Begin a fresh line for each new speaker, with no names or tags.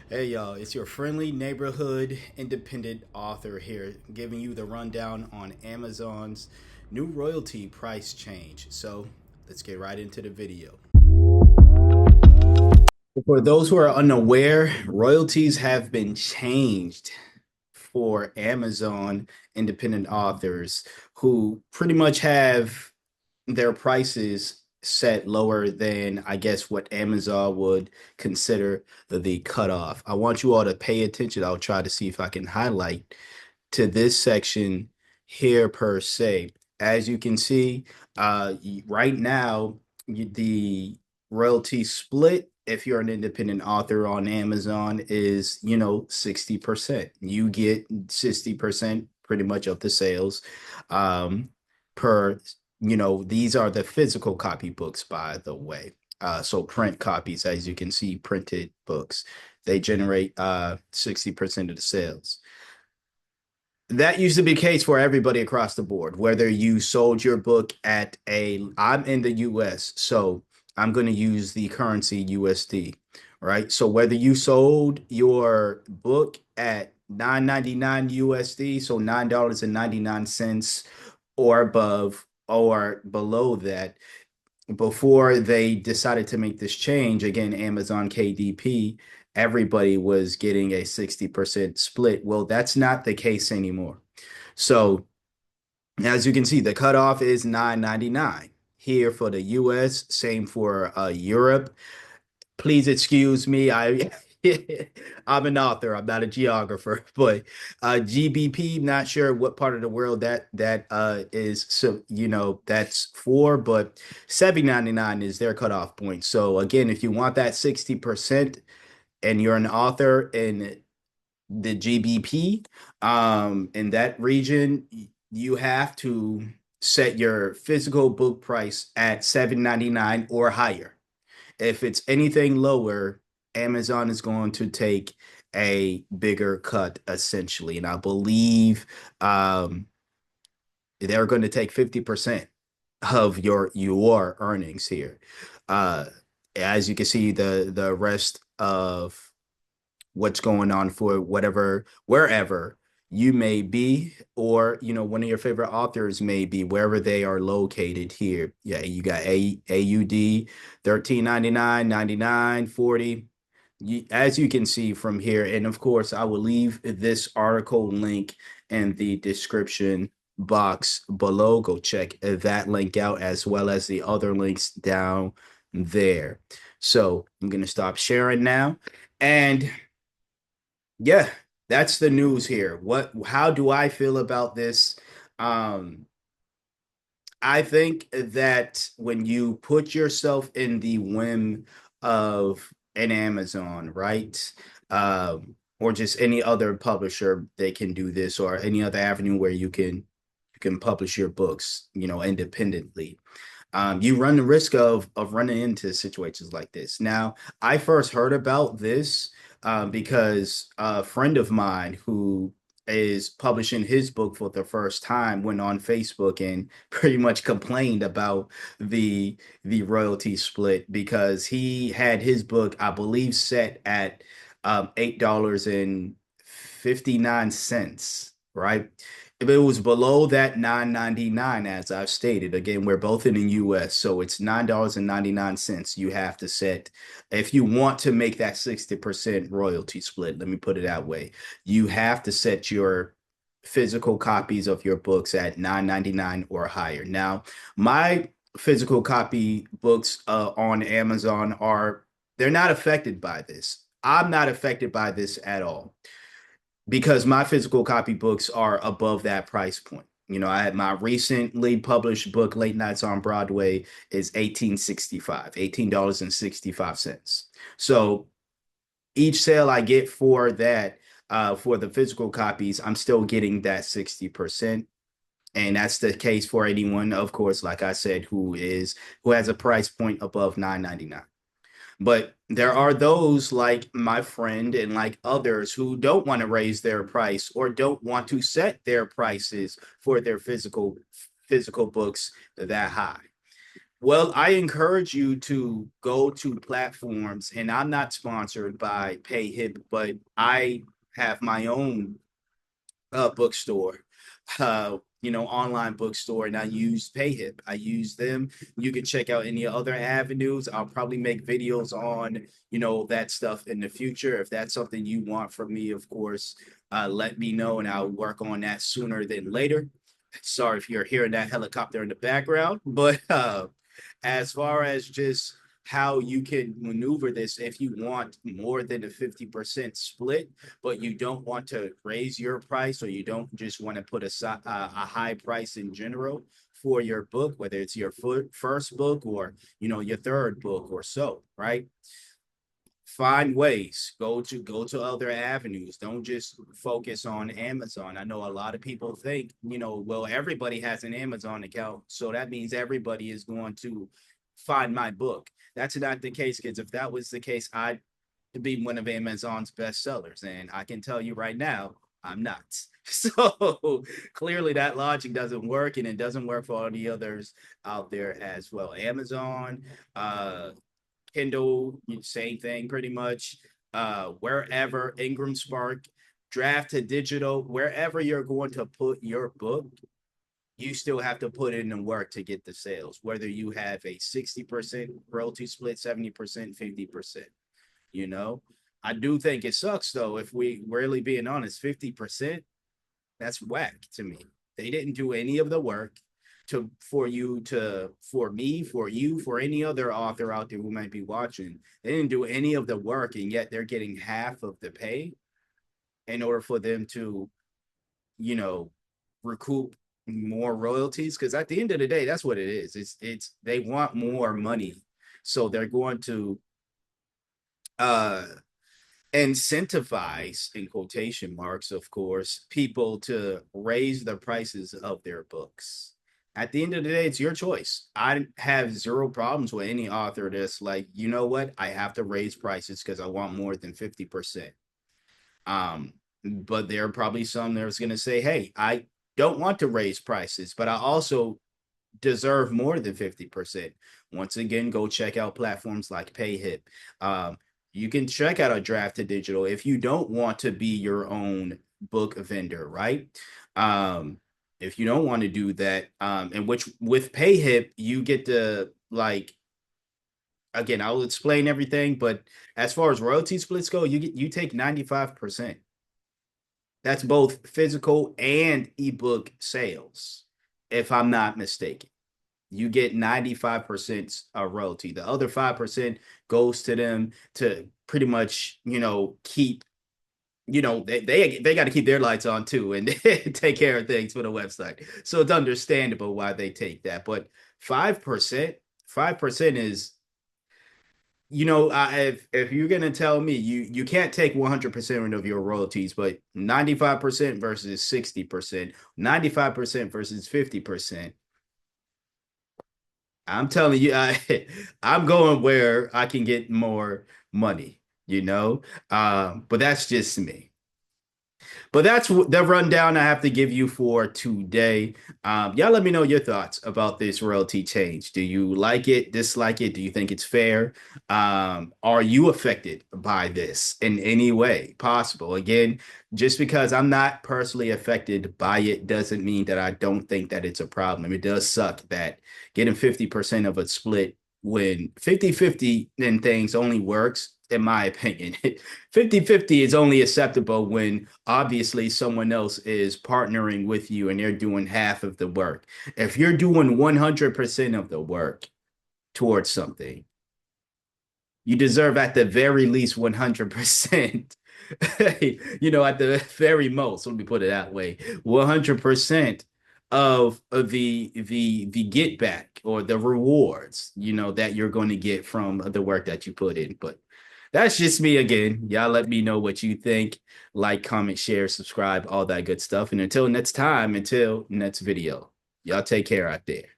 Hey y'all, it's your friendly neighborhood independent author here, giving you the rundown on Amazon's new royalty price change. So let's get right into the video. For those who are unaware, royalties have been changed for Amazon independent authors who pretty much have their prices set lower than I guess what Amazon would consider the cutoff. I want you all to pay attention. I'll try to see if I can highlight to this section here per se. As you can see, right now, the royalty split, if you're an independent author on Amazon, is, 60%. You get 60% pretty much of the sales per, these are the physical copy books, by the way. So print copies, as you can see, printed books, they generate 60% of the sales. That used to be the case for everybody across the board, whether you sold your book at I'm in the US, so I'm going to use the currency USD, right? So whether you sold your book at 9.99 USD, so $9.99 or above or below that, before they decided to make this change, again, Amazon KDP, everybody was getting a 60% split. Well, that's not the case anymore. So, as you can see, the cutoff is 9.99 here for the US, same for Europe. Please excuse me. I'm an author. I'm not a geographer, but GBP, not sure what part of the world that is. So that's for, but 7.99 is their cutoff point. So again, if you want that 60% and you're an author in the GBP, in that region, you have to set your physical book price at 7.99 or higher. If it's anything lower, Amazon is going to take a bigger cut essentially. And I believe they're going to take 50% of your earnings here. Uh, as you can see, the rest of what's going on for whatever, wherever you may be, or one of your favorite authors may be, wherever they are located here. Yeah, you got AUD 13.99, 99, 40. As you can see from here, and of course, I will leave this article link in the description box below. Go check that link out as well as the other links down there. So I'm gonna stop sharing now. And yeah, that's the news here. How do I feel about this? Um, I think that when you put yourself in the whim of an Amazon, right? Or just any other publisher, they can do this, or any other avenue where you can publish your books, independently. You run the risk of running into situations like this. Now, I first heard about this because a friend of mine who is publishing his book for the first time went on Facebook and pretty much complained about the royalty split because he had his book, I believe, set at $8.59, right? If it was below that 9.99, as I've stated, again, we're both in the US, so it's $9.99 you have to set if you want to make that 60% royalty split. Let me put it that way. You have to set your physical copies of your books at 9.99 or higher. Now, my physical copy books on Amazon they're not affected by this. I'm not affected by this at all because my physical copy books are above that price point. I had my recently published book, Late Nights on Broadway, is 1865, $18.65. So each sale I get for that, for the physical copies, I'm still getting that 60%. And that's the case for anyone, of course, like I said, who has a price point above 9.99. But there are those like my friend and like others who don't want to raise their price or don't want to set their prices for their physical books that high. Well, I encourage you to go to platforms, and I'm not sponsored by PayHip, but I have my own bookstore, online bookstore, and I use PayHip. I use them. You can check out any other avenues. I'll probably make videos on, that stuff in the future. If that's something you want from me, of course, let me know, and I'll work on that sooner than later. Sorry if you're hearing that helicopter in the background, but as far as just how you can maneuver this, if you want more than a 50% split, but you don't want to raise your price, or you don't just want to put a high price in general for your book, whether it's your first book, or your third book or so, right? Find ways, go to other avenues. Don't just focus on Amazon. I know a lot of people think, well, everybody has an Amazon account, so that means everybody is going to find my book. That's not the case, kids. If that was the case, I'd be one of Amazon's best sellers, and I can tell you right now, I'm not. So clearly that logic doesn't work, and it doesn't work for all the others out there as well. Amazon, Kindle, same thing pretty much. Wherever, Ingram Spark, Draft to Digital, wherever you're going to put your book, you still have to put in the work to get the sales, whether you have a 60% royalty split, 70%, 50%. You know, I do think it sucks though, if we really being honest, 50%, that's whack to me. They didn't do any of the work for me, for you, for any other author out there who might be watching. They didn't do any of the work, and yet they're getting half of the pay in order for them to, you know, recoup more royalties. Because at the end of the day, that's what it is. It's they want more money. So they're going to uh incentivize, in quotation marks, of course, people to raise the prices of their books. At the end of the day, it's your choice. I have zero problems with any author that's like, you know what, I have to raise prices because I want more than 50%. But there are probably some that's going to say, hey, I don't want to raise prices, but I also deserve more than 50%. Once again, go check out platforms like PayHip. Um, you can check out a Draft to Digital if you don't want to be your own book vendor, right? If you don't want to do that, and which with PayHip, you get to, like, again, I'll explain everything, but as far as royalty splits go, you take 95%. That's both physical and ebook sales, if I'm not mistaken. You get 95% royalty. The other 5% goes to them to pretty much, keep, they got to keep their lights on too, and take care of things for the website. So it's understandable why they take that. But 5%, 5% is, if you're gonna tell me you can't take 100% of your royalties, but 95% versus 60%, 95% versus 50%. I'm telling you, I'm going where I can get more money, you know? But that's just me. But that's the rundown I have to give you for today. Y'all let me know your thoughts about this royalty change. Do you like it, dislike it? Do you think it's fair? Are you affected by this in any way possible? Again, just because I'm not personally affected by it doesn't mean that I don't think that it's a problem. It does suck that getting 50% of a split, when 50-50 in things only works, in my opinion. 50-50 is only acceptable when obviously someone else is partnering with you and they're doing half of the work. If you're doing 100% of the work towards something, you deserve at the very least 100%. At the very most, let me put it that way, 100% of the get back, or the rewards, that you're going to get from the work that you put in. But that's just me again. Y'all let me know what you think. Like, comment, share, subscribe, all that good stuff. And until next time, until next video, y'all take care out there.